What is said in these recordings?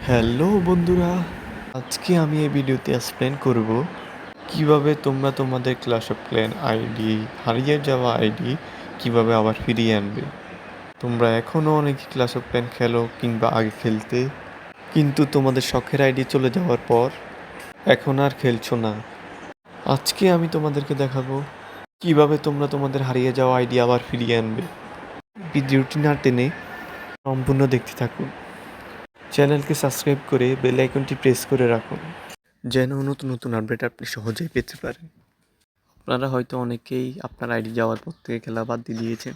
Hello বন্ধুরা, আজকে আমি এই ভিডিওতে এক্সপ্লেন করব কিভাবে তোমরা তোমাদের ক্লাশ অফ ক্ল্যান আইডি হারিয়ে যাওয়া আইডি কিভাবে আবার ফিরিয়ে আনবে। তোমরা এখনও অনেকে ক্লাশ অফ ক্ল্যান খেলো কিংবা আগে খেলতে, কিন্তু তোমাদের শখের আইডি চলে যাওয়ার পর এখন আর খেলছো না। আজকে আমি তোমাদেরকে দেখাবো কিভাবে তোমরা তোমাদের হারিয়ে যাওয়া আইডি আবার ফিরিয়ে আনবে। ভিডিওটি না টেনে সম্পূর্ণ দেখতে থাকুন। চ্যানেলকে সাবস্ক্রাইব করে বেল আইকনটি প্রেস করে রাখুন, যেন নতুন নতুন আপডেট আপনি সহজেই পেতে পারেন। আপনারা হয়তো অনেকেই আপনার আইডি যাওয়ার পর থেকে খেলা বাদ দিয়ে দিয়েছেন।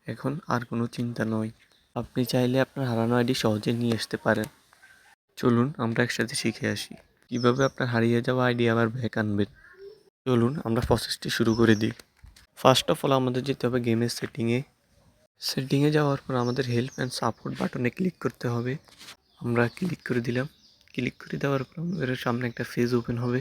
এখন আর কোনো চিন্তা নয়, আপনি চাইলে আপনার হারানো আইডি সহজে নিয়ে আসতে পারেন। চলুন আমরা একসাথে শিখে আসি কীভাবে আপনার হারিয়ে যাওয়া আইডি আবার ব্যাক আনবেন। চলুন আমরা প্রসেসটি শুরু করে দিই। ফার্স্ট অফ অল আমাদের যেতে হবে গেমের সেটিংয়ে যাওয়ার পর আমাদের হেল্প অ্যান্ড সাপোর্ট বাটনে ক্লিক করতে হবে। আমরা ক্লিক করে দিলাম। ক্লিক করে দেওয়ার পর আমাদের সামনে একটা পেজ ওপেন হবে।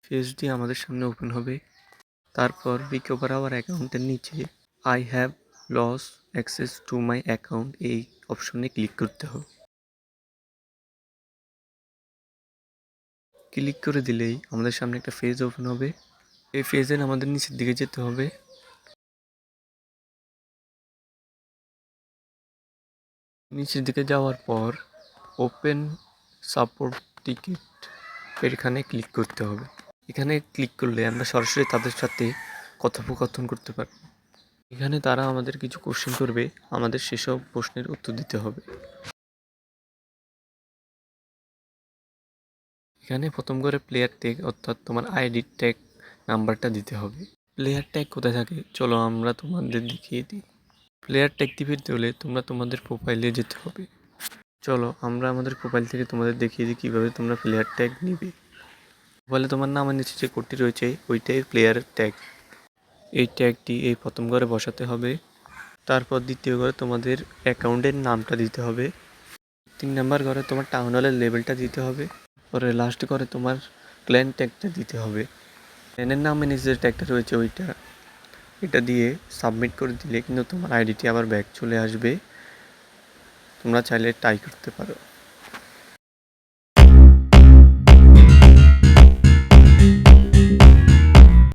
পেজটি আমাদের সামনে ওপেন হবে। তারপর রিকভার আওয়ার অ্যাকাউন্টের নিচে I have lost access to my account এই অপশনে ক্লিক করতে হবে। ক্লিক করে দিলেই আমাদের সামনে একটা পেজ ওপেন হবে। এই পেজে আমাদের নিচের দিকে যেতে হবে। নিচের দিকে যাওয়ার পর ওপেন সাপোর্ট টিকিট এখানে ক্লিক করতে হবে। এখানে ক্লিক করলে আমরা সরাসরি তাদের সাথে কথোপকথন করতে পারব। এখানে তারা আমাদের কিছু কোশ্চেন করবে, আমাদের সেসব প্রশ্নের উত্তর দিতে হবে। এখানে প্রথম করে প্লেয়ার ট্যাগ অর্থাৎ তোমার আইডি ট্যাগ নাম্বারটা দিতে হবে। প্লেয়ার ট্যাগ কোথায় থাকে চলো আমরা তোমাদের দেখিয়ে দিই। প্লেয়ার ট্যাগ দিতে হলে তোমরা তোমাদের প্রোফাইলে যেতে হবে। চলো আমরা আমাদের প্রোফাইল থেকে তোমাদের দেখিয়ে দিই কীভাবে তোমরা প্লেয়ার ট্যাগ নিবে। প্রোফাইলে তোমার নামের নিচে যে কোডটি রয়েছে ওইটাই প্লেয়ারের ট্যাগ। এই ট্যাগটি এই প্রথম ঘরে বসাতে হবে। তারপর দ্বিতীয় ঘরে তোমাদের অ্যাকাউন্টের নামটা দিতে হবে। 3 নাম্বার ঘরে তোমার টাউন হলের লেভেলটা দিতে হবে। পরে লাস্ট ঘরে তোমার ক্ল্যান ট্যাগটা দিতে হবে। ক্ল্যানের নামে নিচে যে ট্যাগটা রয়েছে এটা দিয়ে সাবমিট করে দিলে কিন্তু তোমার আইডিটি আবার ব্যাক চলে আসবে। তোমরা চাইলে ট্রাই করতে পারো।